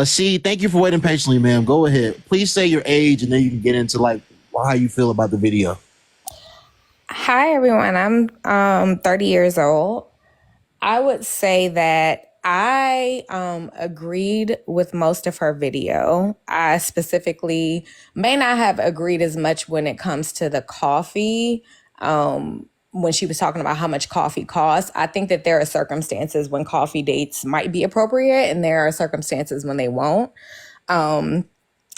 C, thank you for waiting patiently, ma'am. Go ahead. Please say your age, and then you can get into like how you feel about the video. Hi, everyone. I'm 30 years old. I would say that I agreed with most of her video. I specifically may not have agreed as much when it comes to the coffee. When she was talking about how much coffee costs, I think that there are circumstances when coffee dates might be appropriate, and there are circumstances when they won't.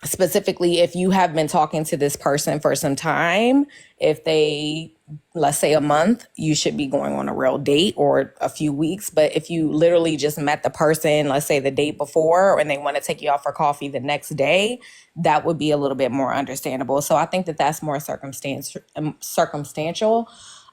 Specifically, if you have been talking to this person for some time, if they, let's say a month, you should be going on a real date, or a few weeks. But if you literally just met the person, let's say the day before, and they want to take you out for coffee the next day, that would be a little bit more understandable. So I think that that's more circumstantial.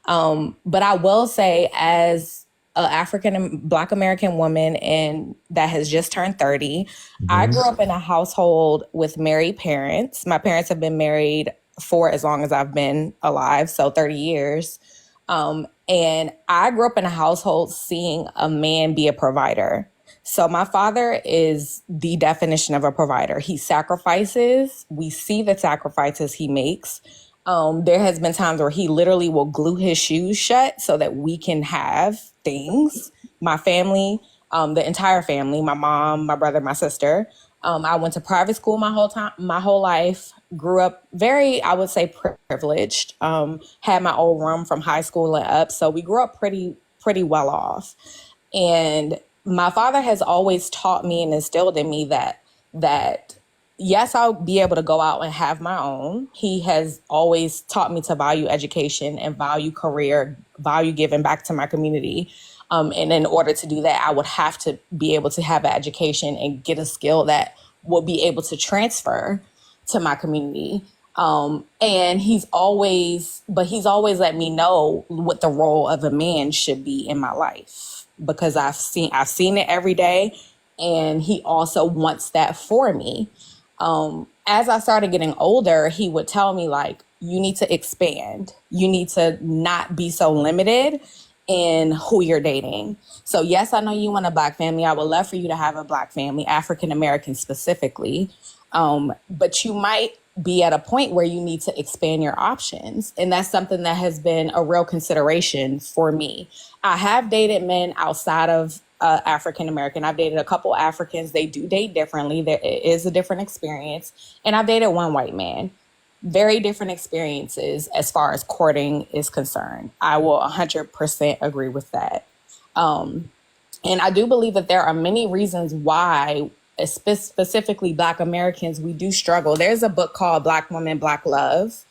But I will say, as an African and Black American woman and that has just turned 30, I grew up in a household with married parents. My parents have been married for as long as I've been alive, so 30 years. And I grew up in a household seeing a man be a provider. So my father is the definition of a provider. He sacrifices. We see the sacrifices he makes. There has been times where he literally will glue his shoes shut so that we can have things. My family, the entire family, my mom, my brother, my sister. I went to private school my whole life. Grew up very, I would say, privileged. Had my own room from high school and up, so we grew up pretty well off. And my father has always taught me and instilled in me that yes, I'll be able to go out and have my own. He has always taught me to value education and value career, value giving back to my community. And in order to do that, I would have to be able to have an education and get a skill that will be able to transfer to my community. And he's always let me know what the role of a man should be in my life, because I've seen it every day. And he also wants that for me. As I started getting older, he would tell me, like, you need to expand. You need to not be so limited in who you're dating. So yes, I know you want a Black family. I would love for you to have a Black family, African American specifically. But you might be at a point where you need to expand your options. And that's something that has been a real consideration for me. I have dated men outside of African American. I've dated a couple Africans. They do date differently. There is a different experience. And I've dated one white man. Very different experiences as far as courting is concerned. I will 100% agree with that. And I do believe that there are many reasons why, specifically Black Americans, we do struggle. There's a book called Black Woman, Black Love.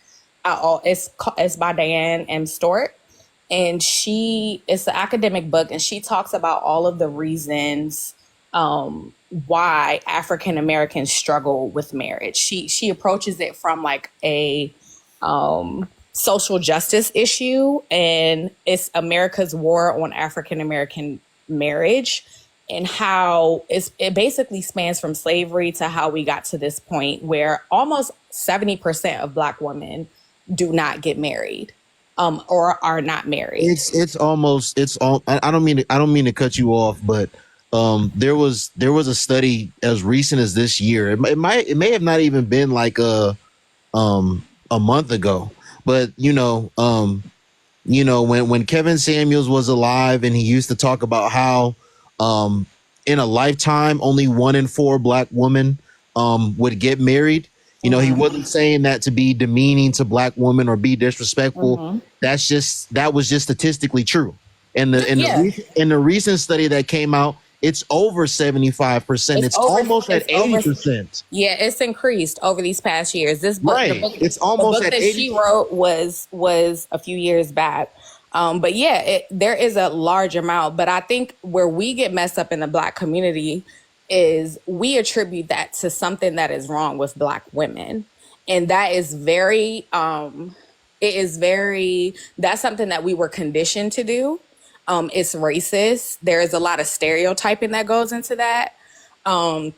It's by Diane M. Stewart. And it's an academic book, and she talks about all of the reasons why African Americans struggle with marriage. She approaches it from like a social justice issue, and it's America's war on African American marriage, and how it basically spans from slavery to how we got to this point where almost 70% of Black women do not get married. Or are not married. I don't mean to cut you off, but there was a study as recent as this year. It may have not even been like a month ago, but when Kevin Samuels was alive, and he used to talk about how in a lifetime only 1 in 4 Black women would get married. He wasn't saying that to be demeaning to Black women or be disrespectful. That was just statistically true. And the recent study that came out, it's over 75%. It's almost at 80%. Yeah, it's increased over these past years. This book, right. It's almost at 80%. That she wrote was a few years back. But yeah, there is a large amount. But I think where we get messed up in the Black community is we attribute that to something that is wrong with Black women. And that is that's something that we were conditioned to do. It's racist. There is a lot of stereotyping that goes into that. And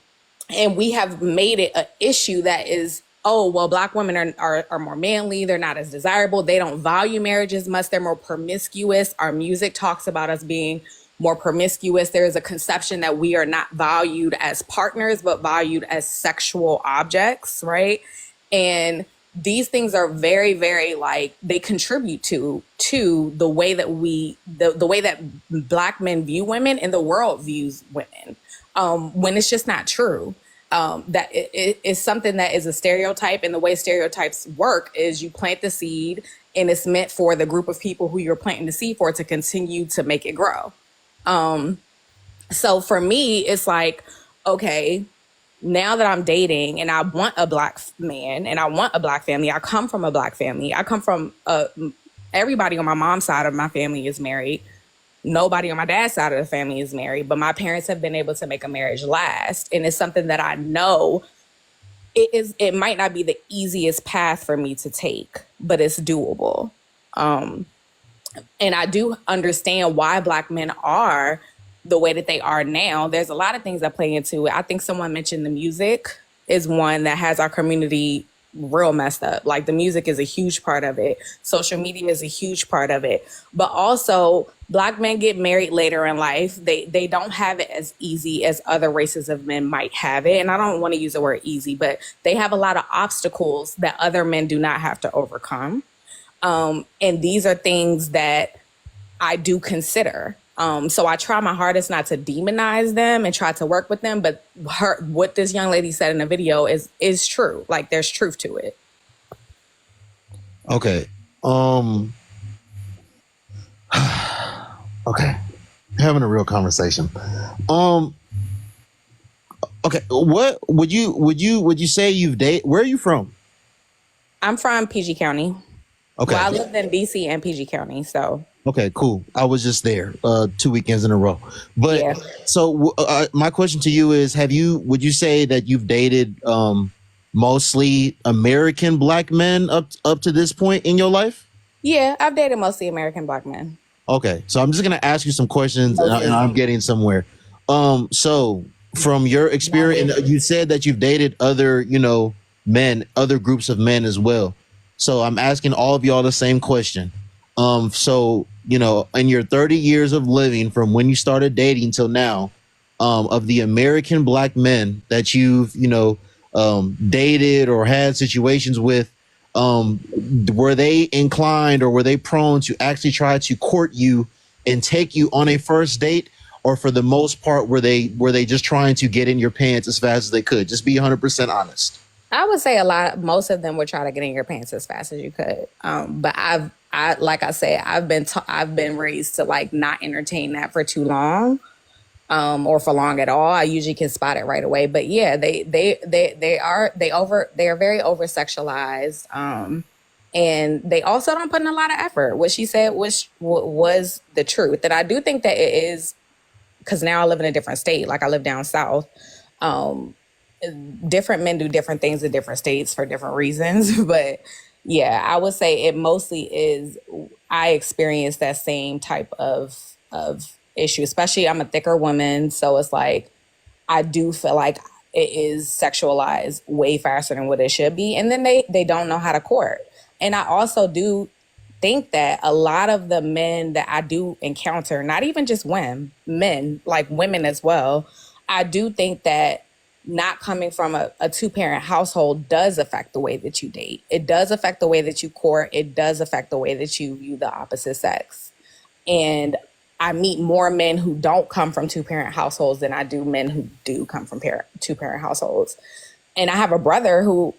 we have made it an issue that is, oh, well, Black women are more manly. They're not as desirable. They don't value marriage as much. They're more promiscuous. Our music talks about us being more promiscuous. There is a conception that we are not valued as partners, but valued as sexual objects, right? And these things are very, very like they contribute to the way that the way that Black men view women and the world views women, when it's just not true. That it is something that is a stereotype, and the way stereotypes work is you plant the seed, and it's meant for the group of people who you're planting the seed for to continue to make it grow. So for me, it's like, okay, now that I'm dating and I want a Black man and I want a Black family, I come from a Black family. I come from everybody on my mom's side of my family is married. Nobody on my dad's side of the family is married, but my parents have been able to make a marriage last. And it's something that I know it might not be the easiest path for me to take, but it's doable. And I do understand why Black men are the way that they are now. There's a lot of things that play into it. I think someone mentioned the music is one that has our community real messed up. Like the music is a huge part of it. Social media is a huge part of it. But also Black men get married later in life. They don't have it as easy as other races of men might have it. And I don't want to use the word easy, but they have a lot of obstacles that other men do not have to overcome. And these are things that I do consider. So I try my hardest not to demonize them and try to work with them. But what this young lady said in the video is true. Like there's truth to it. Okay. Okay. Having a real conversation. Okay. What would you say you've dated? Where are you from? I'm from PG County. Okay. Well, I lived in DC and PG County, so. Okay, cool. I was just there 2 weekends in a row. But yeah. So my question to you is, would you say that you've dated mostly American Black men up to this point in your life? Yeah, I've dated mostly American Black men. Okay, so I'm just going to ask you some questions and I'm getting somewhere. So from your experience, you said that you've dated other, men, other groups of men as well. So I'm asking all of y'all the same question. So, in your 30 years of living from when you started dating till now, of the American Black men that you've, dated or had situations with, were they inclined or were they prone to actually try to court you and take you on a first date? Or for the most part, were they just trying to get in your pants as fast as they could? Just be 100% honest. I would say most of them would try to get in your pants as fast as you could. But like I said, I've been raised to like not entertain that for too long, or for long at all. I usually can spot it right away. But yeah, they are very over sexualized, and they also don't put in a lot of effort. What she said was the truth. And I do think that it is, because now I live in a different state. Like I live down south. Different men do different things in different states for different reasons. But yeah, I would say it mostly is, I experienced that same type of issue, especially I'm a thicker woman. So it's like, I do feel like it is sexualized way faster than what it should be. And then they don't know how to court. And I also do think that a lot of the men that I do encounter, not even just men, like women as well, I do think that not coming from a two-parent household does affect the way that you date. It does affect the way that you court. It does affect the way that you view the opposite sex. And I meet more men who don't come from two-parent households than I do men who do come from two-parent households. And I have a brother who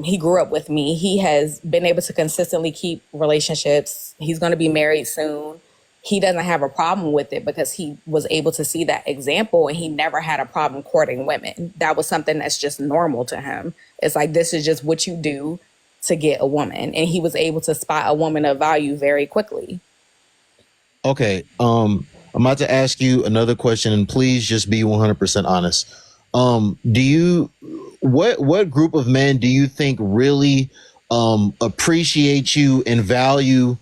he grew up with me. He has been able to consistently keep relationships. He's going to be married soon. He doesn't have a problem with it because he was able to see that example, and he never had a problem courting women. That was something that's just normal to him. It's like, this is just what you do to get a woman. And he was able to spot a woman of value very quickly. Okay. I'm about to ask you another question, and please just be 100% honest. What group of men do you think really appreciate you and value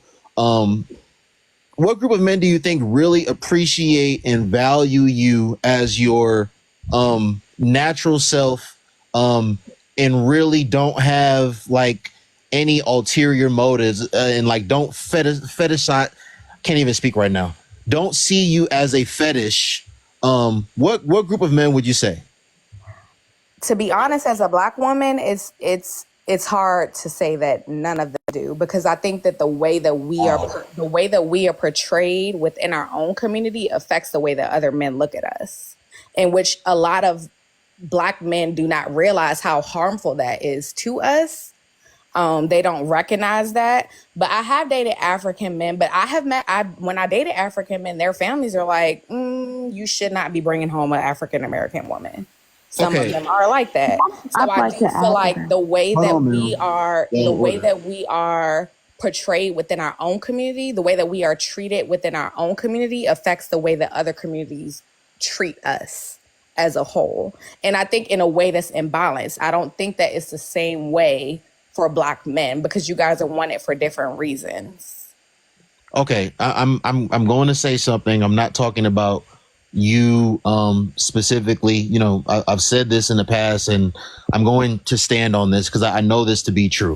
what group of men do you think really appreciate and value you as your natural self, and really don't have like any ulterior motives, and like don't fetishize, can't even speak right now. don't see you as a fetish, what group of men would you say? To be honest, as a Black woman, it's hard to say that none of them do, because I think that the way that we are portrayed within our own community affects the way that other men look at us, in which a lot of Black men do not realize how harmful that is to us. They don't recognize that. But I have dated African men, but when I dated African men, their families are like, you should not be bringing home an African American woman. Some of Okay. them are like that. So I'd I like do to feel add to like that. the way Hold that on, we man. are, Yeah, the way order. that we are portrayed within our own community, the way that we are treated within our own community affects the way that other communities treat us as a whole. And I think in a way that's imbalanced. I don't think that it's the same way for Black men, because you guys are wanted for different reasons. Okay, I'm going to say something. I'm not talking about you specifically. You know, I've said this in the past, and I'm going to stand on this because I know this to be true.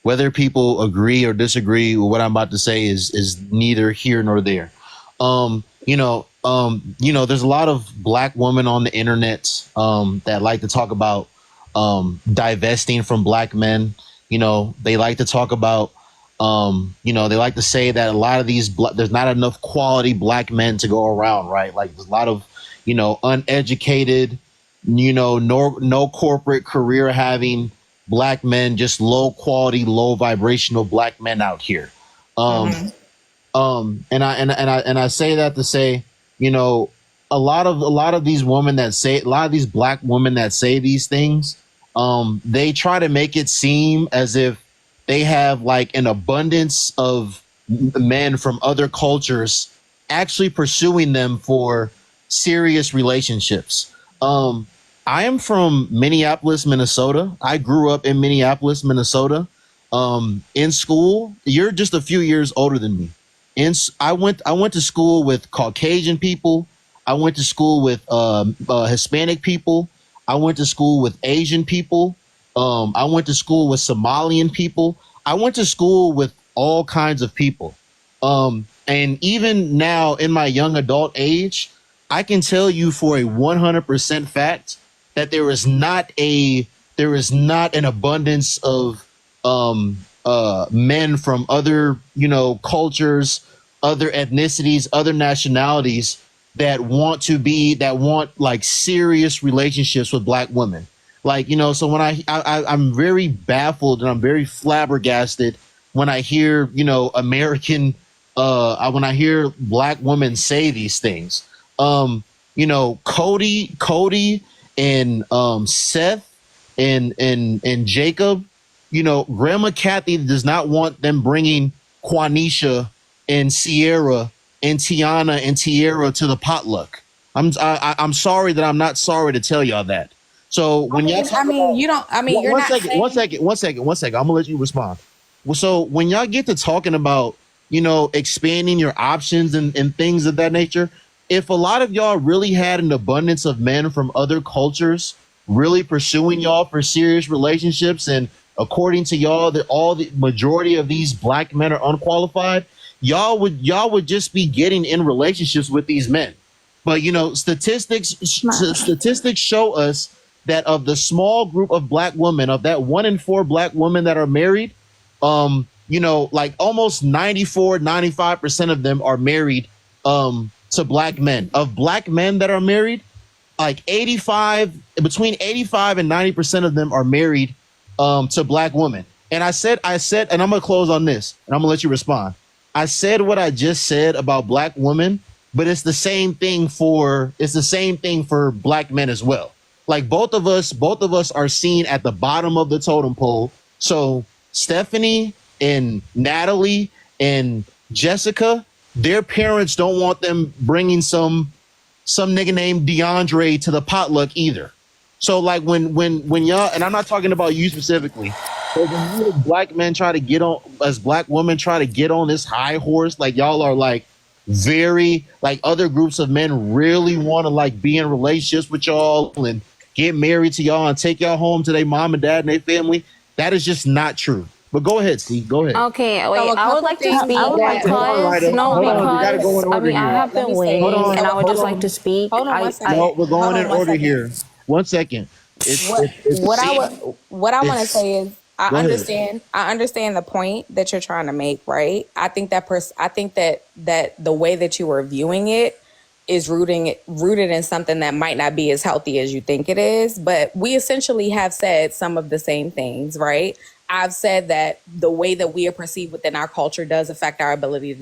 Whether people agree or disagree with what I'm about to say is neither here nor there. There's a lot of Black women on the internet that like to talk about divesting from Black men. You know, they like to talk about they like to say that a lot of there's not enough quality Black men to go around, right? Like there's a lot of, uneducated, no corporate career having Black men, just low quality, low vibrational Black men out here. And I say that to say, you know, a lot of these women that say, a lot of these Black women that say these things, they try to make it seem as if they have like an abundance of men from other cultures actually pursuing them for serious relationships. I am from Minneapolis, Minnesota. I grew up in Minneapolis, Minnesota. In school, you're just a few years older than me. I went to school with Caucasian people. I went to school with Hispanic people. I went to school with Asian people. I went to school with Somalian people. I went to school with all kinds of people. And even now in my young adult age, I can tell you for a 100% fact that there is not an abundance of men from other, cultures, other ethnicities, other nationalities that want like serious relationships with Black women. Like, so when I'm very baffled and I'm very flabbergasted when I hear, when I hear Black women say these things. Cody and Seth and Jacob, Grandma Kathy does not want them bringing Quanisha and Sierra and Tiana and Tierra to the potluck. I'm sorry that I'm not sorry to tell y'all that. So when y'all talk about, you don't. I mean, one you're one not second, saying. one second, one second, one second. I'm gonna let you respond. Well, so when y'all get to talking about, expanding your options and things of that nature, if a lot of y'all really had an abundance of men from other cultures really pursuing y'all for serious relationships, and according to y'all, that all the majority of these Black men are unqualified, y'all would just be getting in relationships with these men. But statistics show us that of the small group of Black women, of that 1 in 4 Black women that are married, like almost 94, 95% of them are married to Black men. Of Black men that are married, like between 85 and 90% of them are married to Black women. And I said, and I'm gonna close on this, and I'm gonna let you respond. I said what I just said about Black women, but it's the same thing for Black men as well. Like both of us are seen at the bottom of the totem pole. So Stephanie and Natalie and Jessica, their parents don't want them bringing some nigga named DeAndre to the potluck either. So like when y'all, and I'm not talking about you specifically, but when you as Black men try to get on, as Black women try to get on this high horse, like y'all are like very, like other groups of men really want to like be in relationships with y'all and get married to y'all and take y'all home to their mom and dad and their family. That is just not true. But go ahead, see. Go ahead. Okay, So wait. a I would couple like to things speak that Hold on, because Ryder. no, Hold on. We got to go in because I order mean I here. have let been me say Hold waiting, this. on. and So I a would Hold just couple like to on. speak. hold on one No, second. we're Hold going in on one order second. here. 1 second. what It's what I want to it's. say is Go ahead. I understand the point that you're trying to make, right? I think that the way that you are viewing it is rooted in something that might not be as healthy as you think it is, but we essentially have said some of the same things, right? I've said that the way that we are perceived within our culture does affect our ability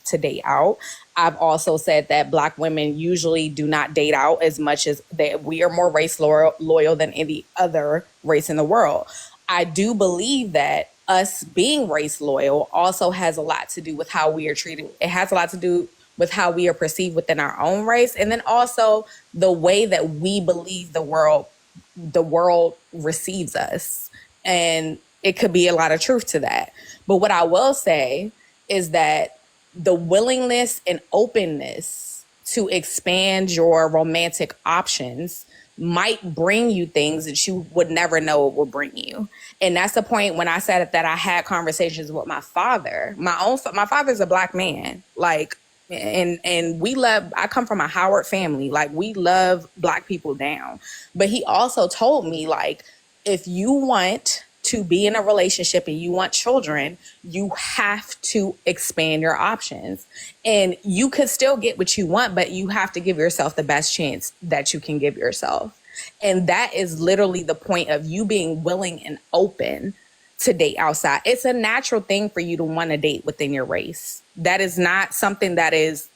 to date out. I've also said that Black women usually do not date out as much as we are more race loyal than any other race in the world. I do believe that us being race loyal also has a lot to do with how we are treated. It has a lot to do with how we are perceived within our own race, and then also the way that we believe the world receives us. And it could be a lot of truth to that. But what I will say is that the willingness and openness to expand your romantic options might bring you things that you would never know it will bring you. And that's the point when I said that I had conversations with my father. My father's a Black man. Like, and we love, I come from a Howard family. Like, we love Black people down. But he also told me, like, if you want to be in a relationship and you want children, you have to expand your options. And you could still get what you want, but you have to give yourself the best chance that you can give yourself. And that is literally the point of you being willing and open to date outside. It's a natural thing for you to want to date within your race. That is not something that is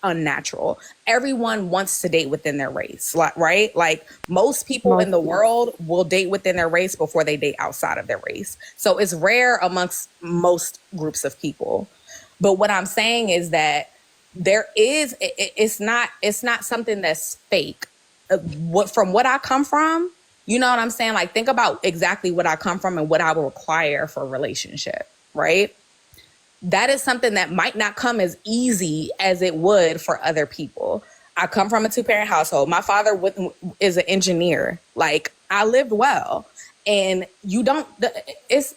unnatural. Everyone wants to date within their race, right? Like, most people in the world will date within their race before they date outside of their race. So it's rare amongst most groups of people. But what I'm saying is that it's not something that's fake. From what I come from, you know what I'm saying? Like, think about exactly what I come from and what I will require for a relationship, right? That is something that might not come as easy as it would for other people. I come from a 2-parent household. My father is an engineer. Like, I lived well. And you don't, it's,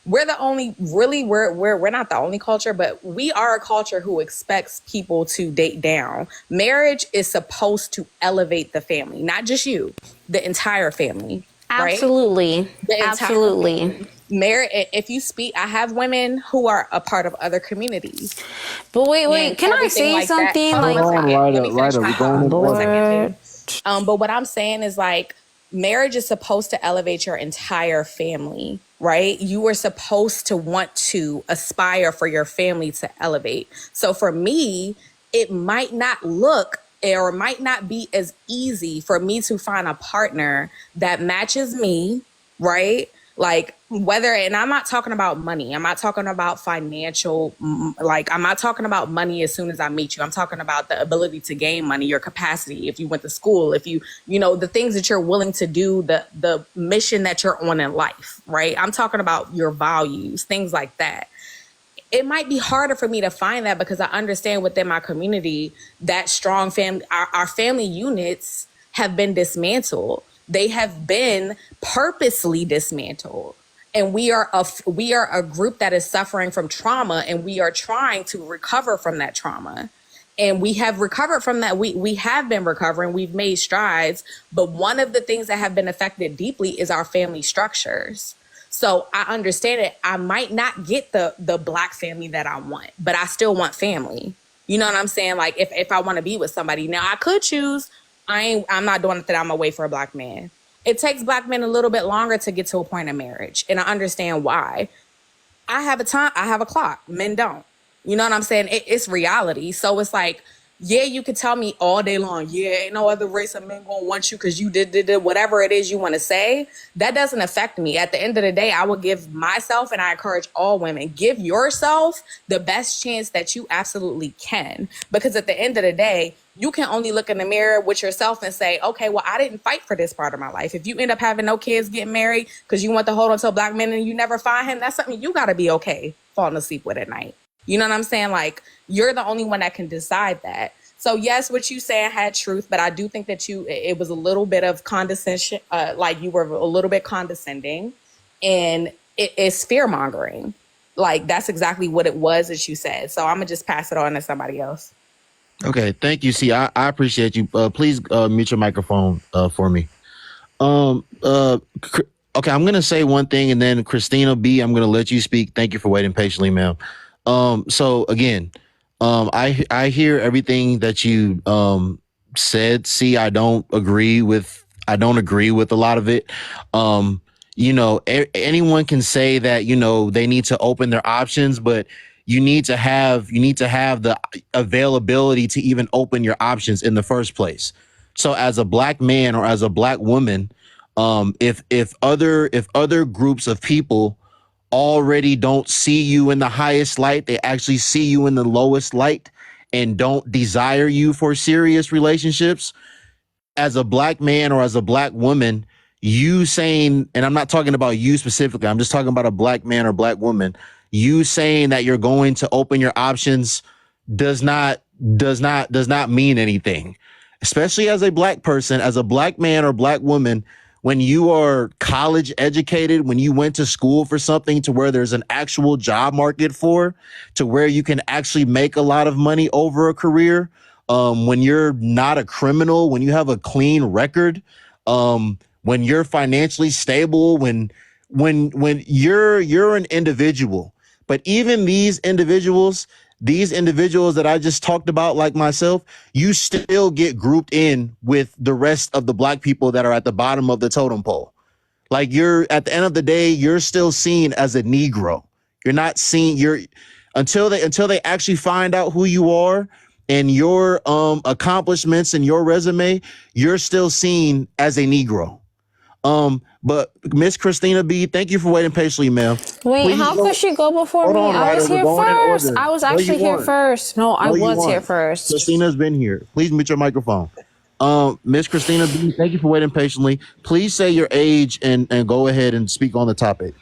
we're the only, really, we're not the only culture, but we are a culture who expects people to date down. Marriage is supposed to elevate the family, not just you, the entire family, right? Absolutely. The entire Absolutely. family. Marriage, if you speak, I have women who are a part of other communities But and wait, can I everything say like that. something? Hold on Like, one second. Let me finish Ryder. my We're going thought. in One order. second, Lord. G. But what I'm saying is, like, marriage is supposed to elevate your entire family, right? You are supposed to want to aspire for your family to elevate. So for me, it might not look or might not be as easy for me to find a partner that matches me, right? Like, whether, and I'm not talking about money. I'm not talking about financial, like, I'm not talking about money as soon as I meet you. I'm talking about the ability to gain money, your capacity, if you went to school, if you know, the things that you're willing to do, the mission that you're on in life, right? I'm talking about your values, things like that. It might be harder for me to find that because I understand within my community that strong family, our family units have been dismantled. They have been purposely dismantled. And we are a group that is suffering from trauma, and we are trying to recover from that trauma. And we have recovered from that. We have been recovering. We've made strides. But one of the things that have been affected deeply is our family structures. So I understand it. I might not get the Black family that I want, but I still want family. You know what I'm saying? Like, if I want to be with somebody, now I could choose. I'm not doing it that I'm gonna wait for a Black man. It takes Black men a little bit longer to get to a point of marriage, and I understand why. I have a time, I have a clock. Men don't. You know what I'm saying? It's reality. So it's like, yeah, you could tell me all day long, yeah, ain't no other race of men gonna want you because you did whatever it is you want to say. That doesn't affect me. At the end of the day, I will give myself, and I encourage all women, give yourself the best chance that you absolutely can. Because at the end of the day, you can only look in the mirror with yourself and say, okay, well, I didn't fight for this part of my life. If you end up having no kids, getting married because you want to hold on to a Black man and you never find him, that's something you got to be okay falling asleep with at night. You know what I'm saying? Like, you're the only one that can decide that. So yes, what you saying had truth, but I do think that it was a little bit of condescension. Like, you were a little bit condescending, and it's fear mongering. Like that's exactly what it was that you said. So I'm gonna just pass it on to somebody else. Okay, thank you. See, I appreciate you. Please mute your microphone for me. Okay, I'm gonna say one thing, and then Christina B, I'm gonna let you speak. Thank you for waiting patiently, ma'am. So again, I hear everything that you said. See, I don't agree with a lot of it. Um, anyone can say that they need to open their options, but you need to have the availability to even open your options in the first place. So as a black man or as a black woman, if other groups of people already don't see you in the highest light, they actually see you in the lowest light and don't desire you for serious relationships, as a black man or as a black woman, you saying, and I'm not talking about you specifically, I'm just talking about a black man or black woman, you saying that you're going to open your options does not does not mean anything. Especially as a black person, as a black man or black woman, when you are college educated, when you went to school for something to where there's an actual job market for, to where you can actually make a lot of money over a career, when you're not a criminal, when you have a clean record, when you're financially stable, when you're an individual. But even these individuals that I just talked about, like myself, you still get grouped in with the rest of the black people that are at the bottom of the totem pole. Like, you're at the end of the day, you're still seen as a Negro. You're not seen. You're until they actually find out who you are and your accomplishments and your resume, you're still seen as a Negro. But Miss Christina B, thank you for waiting patiently, ma'am. Wait, Please how could she go before hold me? on, I Ryder. was We're here going in first. order. I was No, you actually here weren't. first. No, I No, you was here weren't. first. Christina's been here. Please mute your microphone. Miss Christina B, thank you for waiting patiently. Please say your age and go ahead and speak on the topic.